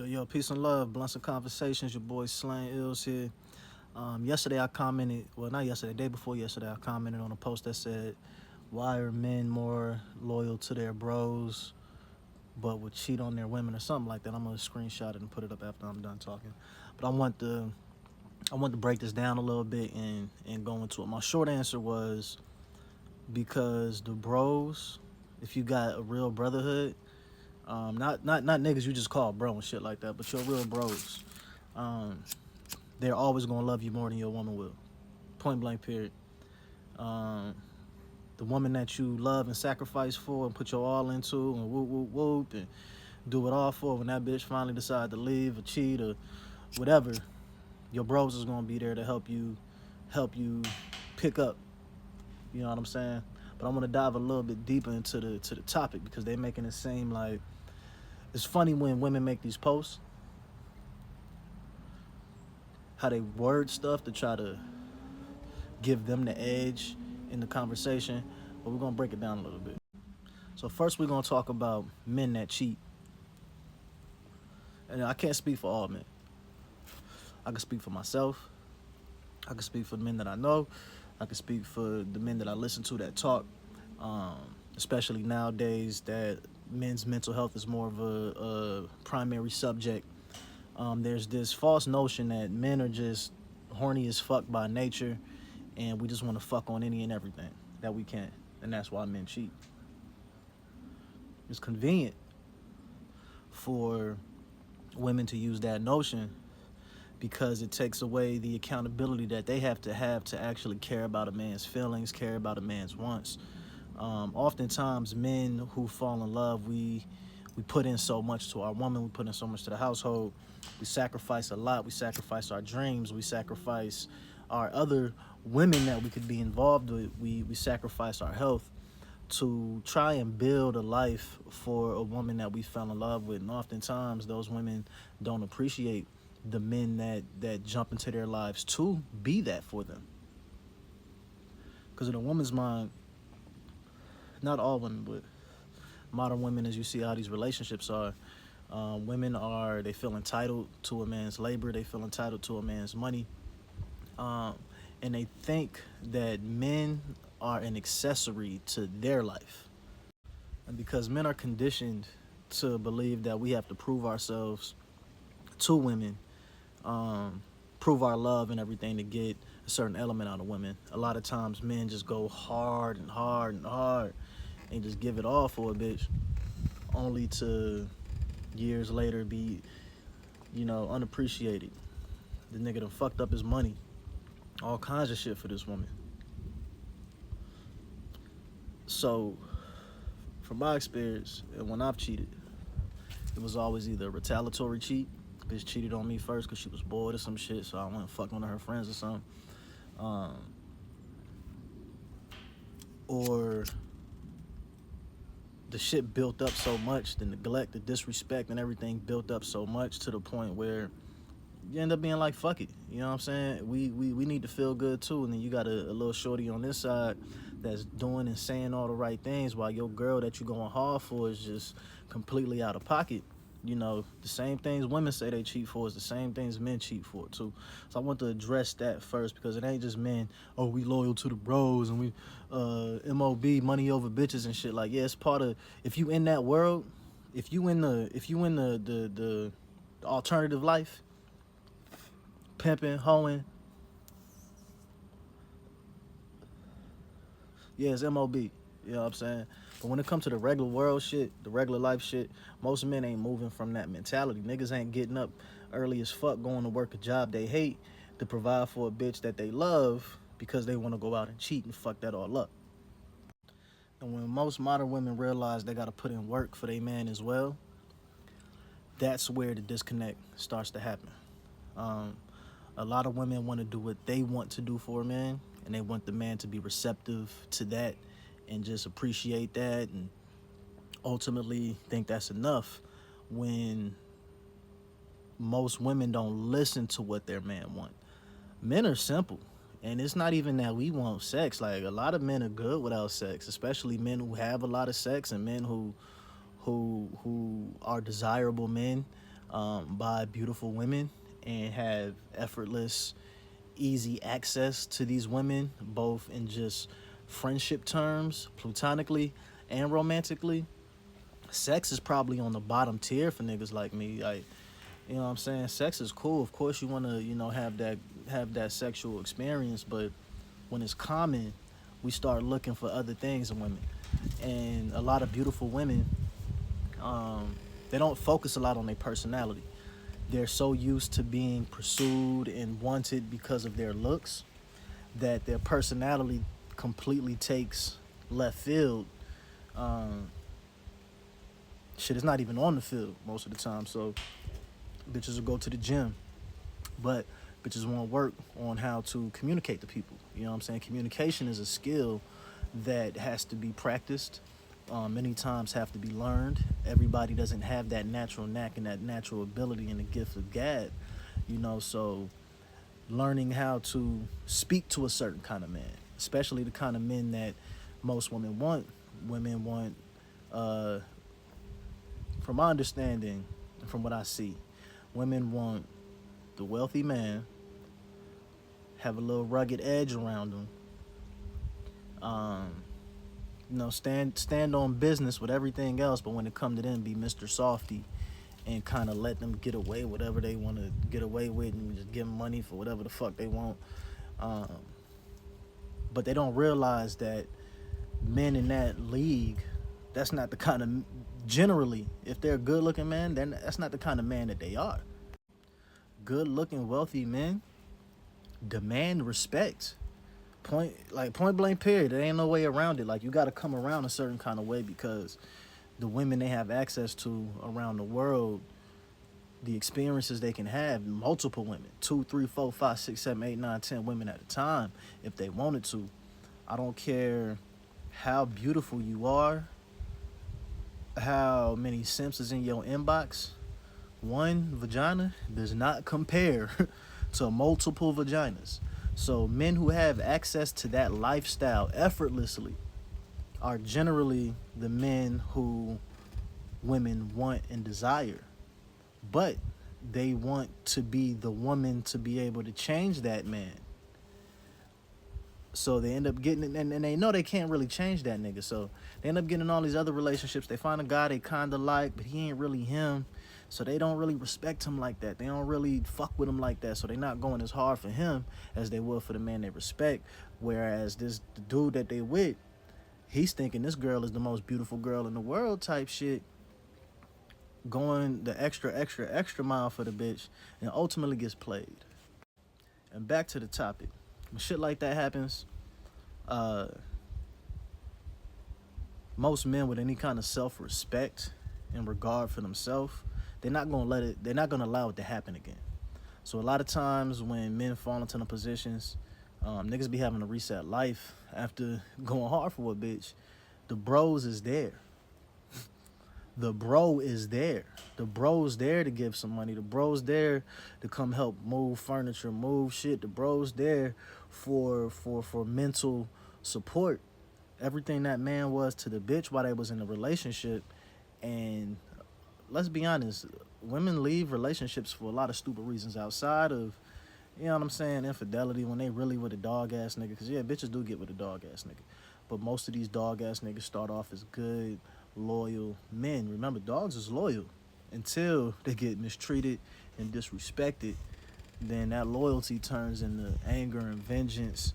Yo, peace and love, blunts and conversations. Your boy Slang Ills here. Yesterday I commented, well, not yesterday, day before yesterday, I commented on a post that said, "Why are men more loyal to their bros, but would cheat on their women or something like that?" I'm gonna screenshot it and put it up after I'm done talking. But I want to break this down a little bit and go into it. My short answer was because the bros, if you got a real brotherhood, not niggas you just call bro and shit like that, but your real bros. Um, they're always gonna love you more than your woman will. Point blank, period. Um, the woman that you love and sacrifice for and put your all into and whoop whoop whoop and do it all for, when that bitch finally decide to leave or cheat or whatever, your bros is gonna be there to help you pick up. You know what I'm saying? But I'm gonna dive a little bit deeper into the topic because they making it seem like it's funny when women make these posts, how they word stuff to try to give them the edge in the conversation, but we're gonna break it down a little bit. So first we're gonna talk about men that cheat. And I can't speak for all men. I can speak for myself. I can speak for the men that I know. I can speak for the men that I listen to that talk. Um, Especially nowadays that men's mental health is more of a primary subject. There's this false notion that men are just horny as fuck by nature and we just want to fuck on any and everything that we can. And that's why men cheat. It's convenient for women to use that notion because it takes away the accountability that they have to actually care about a man's feelings, care about a man's wants. Oftentimes, men who fall in love, we put in so much to our woman, we put in so much to the household, we sacrifice a lot, we sacrifice our dreams, we sacrifice our other women that we could be involved with, we sacrifice our health to try and build a life for a woman that we fell in love with. And oftentimes those women don't appreciate the men that jump into their lives to be that for them. Because in a woman's mind, not all women, but modern women, as you see how these relationships are, they feel entitled to a man's labor, they feel entitled to a man's money, um, and they think that men are an accessory to their life. And because men are conditioned to believe that we have to prove ourselves to women, um, prove our love and everything to get a certain element out of women, a lot of times men just go hard and hard and hard and just give it all for a bitch, only to years later be, unappreciated. The nigga done fucked up his money, all kinds of shit for this woman. So, from my experience, and when I've cheated, it was always either a retaliatory cheat. Bitch cheated on me first because she was bored or some shit, so I went and fucked one of her friends or something. Um, or the shit built up so much, the neglect, the disrespect, and everything built up so much to the point where you end up being like, fuck it. You know what I'm saying? We need to feel good too. And then you got a little shorty on this side that's doing and saying all the right things while your girl that you going hard for is just completely out of pocket. The same things women say they cheat for is the same things men cheat for too. So I want to address that first because it ain't just men, oh, we loyal to the bros and we MOB, money over bitches and shit. Like, yeah, it's part of, if you in that world, if you in the alternative life, pimping, hoeing, yeah, it's MOB. You know what I'm saying? But when it comes to the regular world shit, the regular life shit, most men ain't moving from that mentality. Niggas ain't getting up early as fuck going to work a job they hate to provide for a bitch that they love because they want to go out and cheat and fuck that all up. And when most modern women realize they got to put in work for their man as well, that's where the disconnect starts to happen. Um, a lot of women want to do what they want to do for a man, and they want the man to be receptive to that and just appreciate that and ultimately think that's enough, when most women don't listen to what their man want. Men are simple, and it's not even that we want sex. Like, a lot of men are good without sex, especially men who have a lot of sex and men who are desirable men. by beautiful women and have effortless, easy access to these women, both in just friendship terms, platonically and romantically, sex is probably on the bottom tier for niggas like me. Like, you know what I'm saying? Sex is cool. Of course you wanna, have that sexual experience, but when it's common, we start looking for other things in women. And a lot of beautiful women, um, they don't focus a lot on their personality. They're so used to being pursued and wanted because of their looks that their personality completely takes left field. Um, Shit is not even on the field most of the time. So bitches will go to the gym, but bitches won't work on how to communicate to people. You know what I'm saying? Communication is a skill that has to be practiced. Many times have to be learned. Everybody doesn't have that natural knack and that natural ability and the gift of gab. So learning how to speak to a certain kind of man, especially the kind of men that most women want. Women want, uh, from my understanding, from what I see, women want the wealthy man, have a little rugged edge around him, um, stand on business with everything else, but when it come to them, be Mr. Softy and kind of let them get away whatever they want to get away with and just give them money for whatever the fuck they want. Um, but they don't realize that men in that league, that's not the kind of, generally, if they're a good looking man, then that's not the kind of man that they are. Good looking, wealthy men demand respect. Point blank period. There ain't no way around it. Like, you got to come around a certain kind of way because the women they have access to around the world, the experiences they can have, multiple women, 2, 3, 4, 5, 6, 7, 8, 9, 10 women at a time, if they wanted to. I don't care how beautiful you are, how many simps is in your inbox. One vagina does not compare to multiple vaginas. So men who have access to that lifestyle effortlessly are generally the men who women want and desire. But they want to be the woman to be able to change that man. So they end up getting it, and they know they can't really change that nigga. So they end up getting all these other relationships. They find a guy they kind of like, but he ain't really him. So they don't really respect him like that. They don't really fuck with him like that. So they're not going as hard for him as they would for the man they respect. Whereas the dude that they with, he's thinking this girl is the most beautiful girl in the world type shit, going the extra mile for the bitch, and ultimately gets played. And back to the topic. When shit like that happens, uh, most men with any kind of self-respect and regard for themselves, they're not gonna allow it to happen again. So a lot of times when men fall into the positions, niggas be having to reset life after going hard for a bitch. The bros is there. The bro is there. The bro's there to give some money. The bro's there to come help move furniture, move shit. The bro's there for mental support. Everything that man was to the bitch while they was in a relationship. And let's be honest, women leave relationships for a lot of stupid reasons outside of, you know what I'm saying, infidelity, when they really with a dog ass nigga. Because yeah, bitches do get with a dog ass nigga. But most of these dog ass niggas start off as good, loyal men. Remember, dogs is loyal until they get mistreated and disrespected. Then that loyalty turns into anger and vengeance,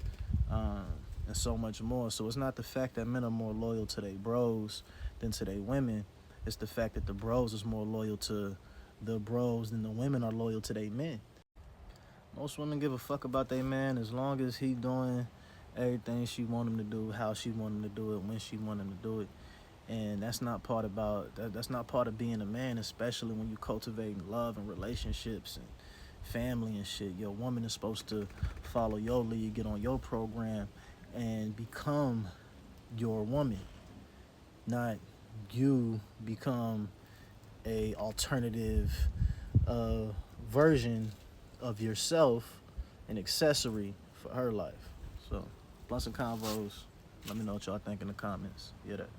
and so much more. So it's not the fact that men are more loyal to their bros than to their women. It's the fact that the bros is more loyal to the bros than the women are loyal to their men. Most women give a fuck about their man as long as he doing everything she want him to do, how she want him to do it, when she want him to do it. And that's not part of being a man, especially when you cultivating love and relationships and family and shit. Your woman is supposed to follow your lead, get on your program, and become your woman, not you become a alternative version of yourself, an accessory for her life. So, blunts and convos. Let me know what y'all think in the comments. Yeah, that.